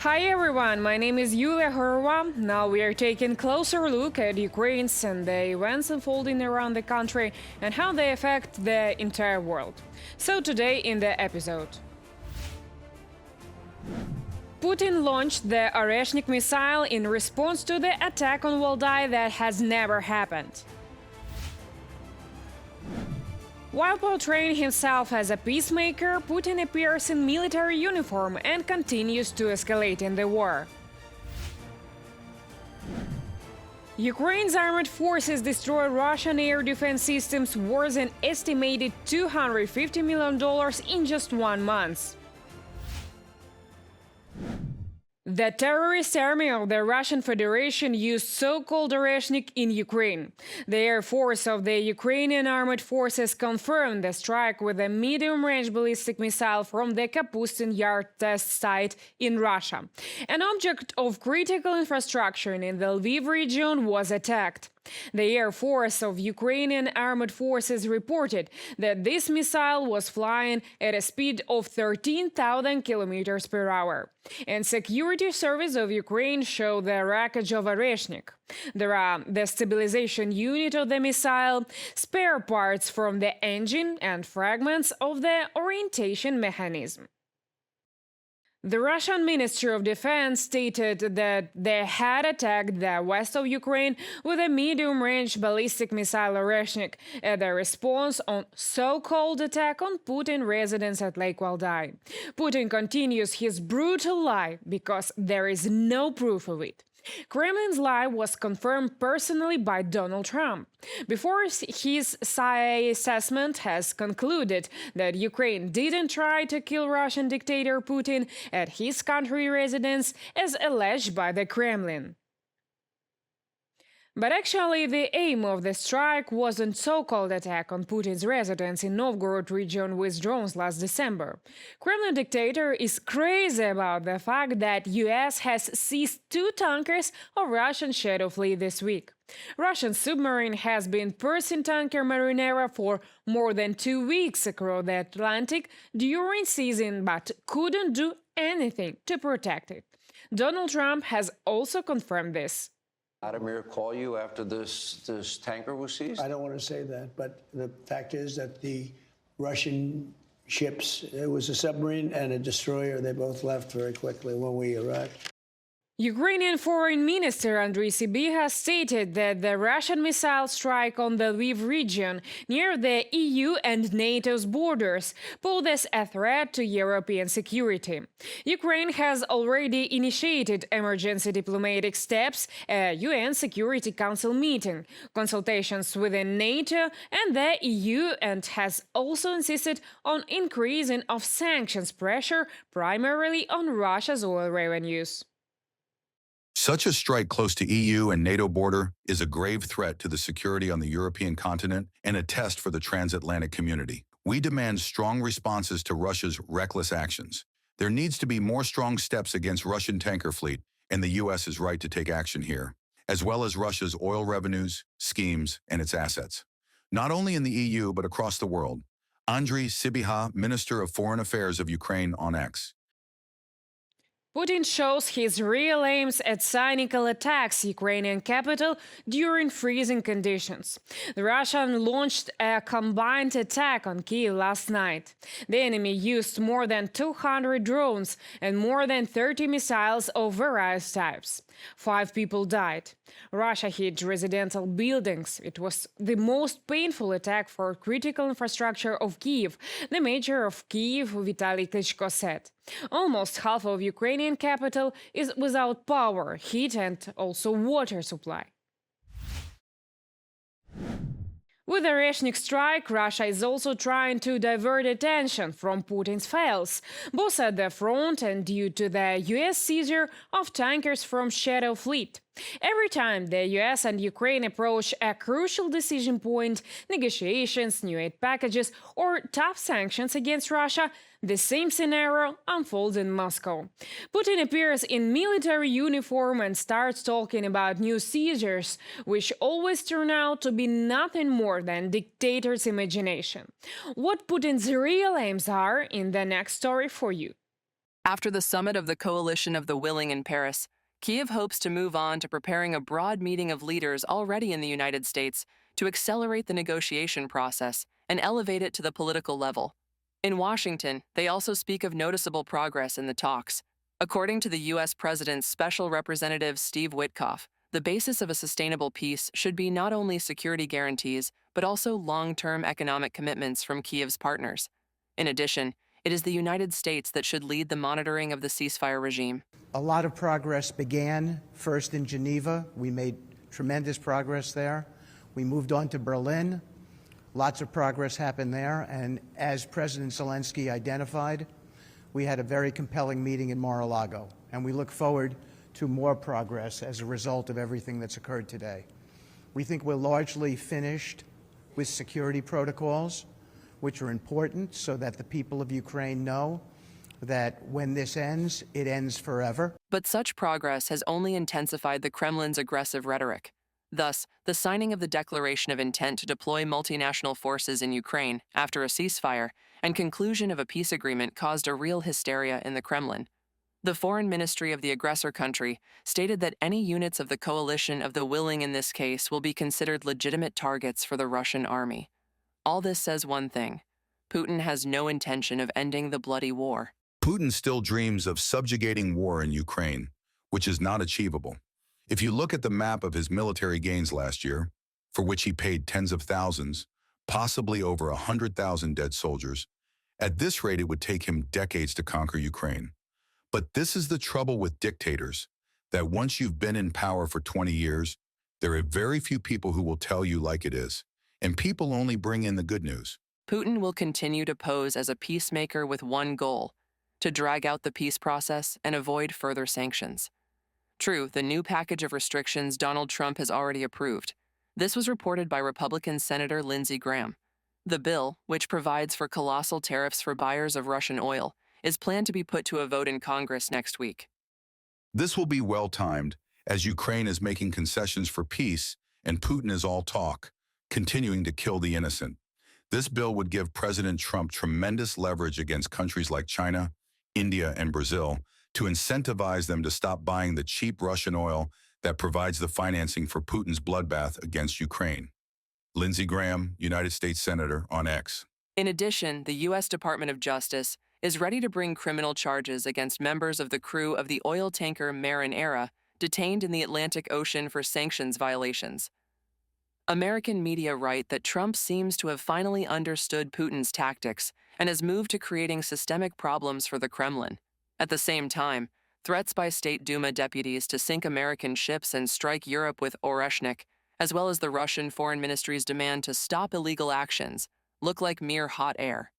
Hi everyone, my name is Yulia Horova. Now we are taking a closer look at Ukraine's and the events unfolding around the country and how they affect the entire world. So today in the episode, Putin launched the Oreshnik missile in response to the attack on Valdai that has never happened. While portraying himself as a peacemaker, Putin appears in military uniform and continues to escalate in the war. Ukraine's armed forces destroyed Russian air defense systems worth an estimated $250 million in just 1 month. The terrorist army of the Russian Federation used so-called Oreshnik in Ukraine. The Air Force of the Ukrainian armed forces confirmed the strike with a medium-range ballistic missile from the Kapustin Yar test site in Russia. An object of critical infrastructure in the Lviv region was attacked. The Air Force of Ukrainian armed forces reported that this missile was flying at a speed of 13,000 kilometers per hour. And Security Service of Ukraine showed the wreckage of Oreshnik. There are the stabilization unit of the missile, spare parts from the engine, and fragments of the orientation mechanism. The Russian Ministry of Defense stated that they had attacked the west of Ukraine with a medium-range ballistic missile Oreshnik as a response on so-called attack on Putin residence at Lake Valdai. Putin continues his brutal lie because there is no proof of it. Kremlin's lie was confirmed personally by Donald Trump. Before his CIA assessment has concluded that Ukraine didn't try to kill Russian dictator Putin at his country residence, as alleged by the Kremlin. But actually, the aim of the strike wasn't so-called attack on Putin's residence in Novgorod region with drones last December. Kremlin dictator is crazy about the fact that US has seized 2 tankers of Russian shadow fleet this week. Russian submarine has been pursuing tanker Marinera for more than 2 weeks across the Atlantic during season, but couldn't do anything to protect it. Donald Trump has also confirmed this. Vladimir call you after this tanker was seized? I don't want to say that, but the fact is that the Russian ships, it was a submarine and a destroyer, they both left very quickly when we arrived. Ukrainian Foreign Minister Andriy Sybiha stated that the Russian missile strike on the Lviv region near the EU and NATO's borders poses a threat to European security. Ukraine has already initiated emergency diplomatic steps, a UN Security Council meeting, consultations within NATO and the EU, and has also insisted on increasing of sanctions pressure primarily on Russia's oil revenues. Such a strike close to EU and NATO border is a grave threat to the security on the European continent and a test for the transatlantic community. We demand strong responses to Russia's reckless actions. There needs to be more strong steps against Russian tanker fleet, and the US is right to take action here, as well as Russia's oil revenues, schemes, and its assets. Not only in the EU, but across the world. Andriy Sybiha, Minister of Foreign Affairs of Ukraine, on X. Putin shows his real aims at cynical attacks Ukrainian capital during freezing conditions. The Russians launched a combined attack on Kyiv last night. The enemy used more than 200 drones and more than 30 missiles of various types. 5 people died. Russia hit residential buildings. It was the most painful attack for critical infrastructure of Kyiv, the mayor of Kyiv, Vitaly Klitschko, said. Almost half of Ukrainian capital is without power, heat, and also water supply. With the Oreshnik strike, Russia is also trying to divert attention from Putin's fails, both at the front and due to the US seizure of tankers from Shadow Fleet. Every time the US and Ukraine approach a crucial decision point, negotiations, new aid packages, or tough sanctions against Russia, the same scenario unfolds in Moscow. Putin appears in military uniform and starts talking about new seizures, which always turn out to be nothing more than dictator's imagination. What Putin's real aims are in the next story for you. After the summit of the Coalition of the Willing in Paris, Kyiv hopes to move on to preparing a broad meeting of leaders already in the United States to accelerate the negotiation process and elevate it to the political level. In Washington, they also speak of noticeable progress in the talks. According to the U.S. President's Special Representative Steve Witkoff, the basis of a sustainable peace should be not only security guarantees, but also long-term economic commitments from Kyiv's partners. In addition, it is the United States that should lead the monitoring of the ceasefire regime. A lot of progress began first in Geneva. We made tremendous progress there. We moved on to Berlin. Lots of progress happened there. And as President Zelensky identified, we had a very compelling meeting in Mar-a-Lago. And we look forward to more progress as a result of everything that's occurred today. We think we're largely finished with security protocols, which are important so that the people of Ukraine know that when this ends, it ends forever. But such progress has only intensified the Kremlin's aggressive rhetoric. Thus, the signing of the declaration of intent to deploy multinational forces in Ukraine after a ceasefire and conclusion of a peace agreement caused a real hysteria in the Kremlin. The foreign ministry of the aggressor country stated that any units of the coalition of the willing in this case will be considered legitimate targets for the Russian army. All this says one thing: Putin has no intention of ending the bloody war. Putin still dreams of subjugating war in Ukraine, which is not achievable. If you look at the map of his military gains last year, for which he paid tens of thousands, possibly over 100,000 dead soldiers, at this rate it would take him decades to conquer Ukraine. But this is the trouble with dictators, that once you've been in power for 20 years, there are very few people who will tell you like it is. And people only bring in the good news. Putin will continue to pose as a peacemaker with one goal: to drag out the peace process and avoid further sanctions. True, the new package of restrictions Donald Trump has already approved. This was reported by Republican Senator Lindsey Graham. The bill, which provides for colossal tariffs for buyers of Russian oil, is planned to be put to a vote in Congress next week. This will be well-timed, as Ukraine is making concessions for peace and Putin is all talk, continuing to kill the innocent. This bill would give President Trump tremendous leverage against countries like China, India, and Brazil to incentivize them to stop buying the cheap Russian oil that provides the financing for Putin's bloodbath against Ukraine. Lindsey Graham, United States Senator, on X. In addition, the U.S. Department of Justice is ready to bring criminal charges against members of the crew of the oil tanker Marinera detained in the Atlantic Ocean for sanctions violations. American media write that Trump seems to have finally understood Putin's tactics and has moved to creating systemic problems for the Kremlin. At the same time, threats by State Duma deputies to sink American ships and strike Europe with Oreshnik, as well as the Russian Foreign Ministry's demand to stop illegal actions, look like mere hot air.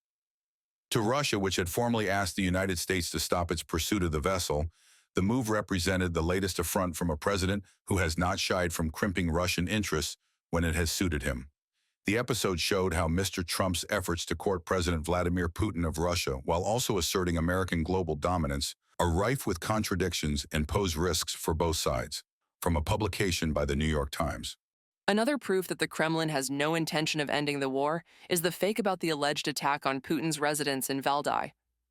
To Russia, which had formally asked the United States to stop its pursuit of the vessel, the move represented the latest affront from a president who has not shied from crimping Russian interests when it has suited him. The episode showed how Mr. Trump's efforts to court President Vladimir Putin of Russia while also asserting American global dominance are rife with contradictions and pose risks for both sides, from a publication by the New York Times. Another proof that the Kremlin has no intention of ending the war is the fake about the alleged attack on Putin's residence in Valdai.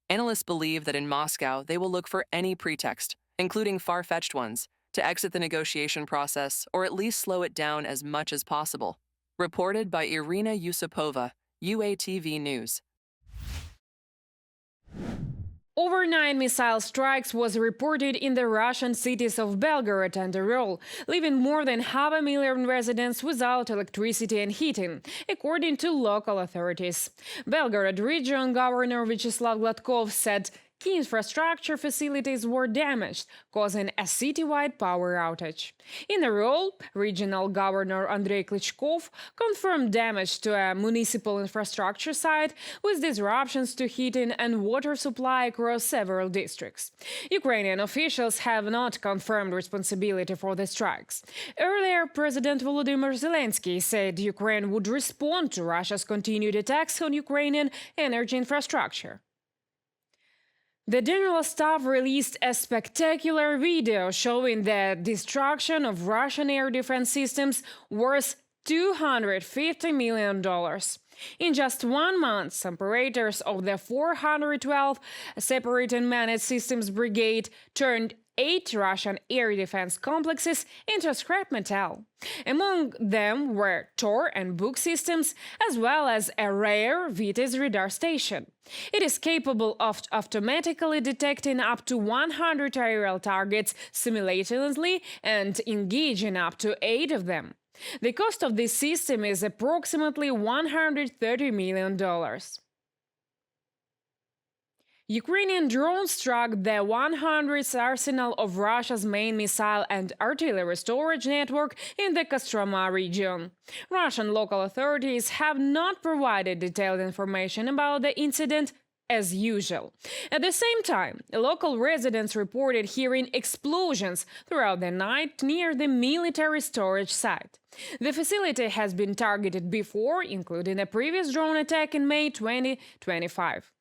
Analysts believe that in Moscow they will look for any pretext, including far-fetched ones, to exit the negotiation process or at least slow it down as much as possible. Reported by Irina Yusupova, UATV News. Overnight missile strikes was reported in the Russian cities of Belgorod and Orel, leaving more than 500,000 residents without electricity and heating, according to local authorities. Belgorod Region Governor Vyacheslav Gladkov said key infrastructure facilities were damaged, causing a citywide power outage. In Orel, Regional Governor Andrei Klitschkov confirmed damage to a municipal infrastructure site with disruptions to heating and water supply across several districts. Ukrainian officials have not confirmed responsibility for the strikes. Earlier, President Volodymyr Zelensky said Ukraine would respond to Russia's continued attacks on Ukrainian energy infrastructure. The General Staff released a spectacular video showing the destruction of Russian air defense systems worth $250 million. In just 1 month, some operators of the 412 Separate and Managed Systems Brigade turned 8 Russian air defense complexes into scrap metal. Among them were Tor and Buk systems, as well as a rare Vitis radar station. It is capable of automatically detecting up to 100 aerial targets simultaneously and engaging up to 8 of them. The cost of this system is approximately $130 million. Ukrainian drones struck the 100th arsenal of Russia's main missile and artillery storage network in the Kostroma region. Russian local authorities have not provided detailed information about the incident, as usual. At the same time, local residents reported hearing explosions throughout the night near the military storage site. The facility has been targeted before, including a previous drone attack in May 2025.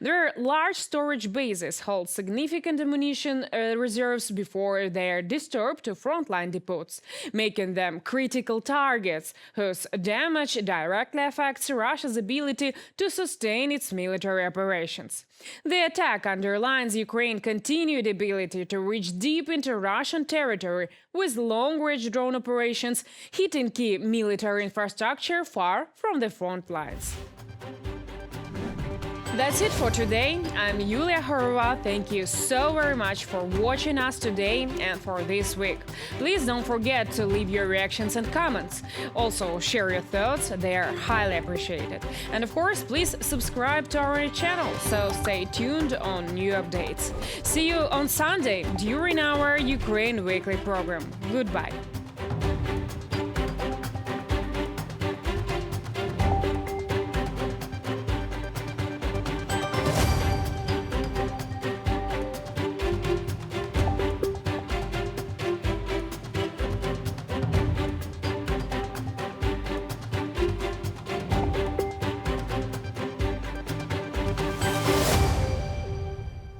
Their large storage bases hold significant ammunition reserves before they are disturbed to frontline depots, making them critical targets whose damage directly affects Russia's ability to sustain its military operations. The attack underlines Ukraine's continued ability to reach deep into Russian territory with long-range drone operations, hitting key military infrastructure far from the front lines. That's it for today. I'm Yulia Horova. Thank you so very much for watching us today and for this week. Please don't forget to leave your reactions and comments. Also, share your thoughts. They are highly appreciated. And of course, please subscribe to our channel, so stay tuned on new updates. See you on Sunday during our Ukraine Weekly program. Goodbye.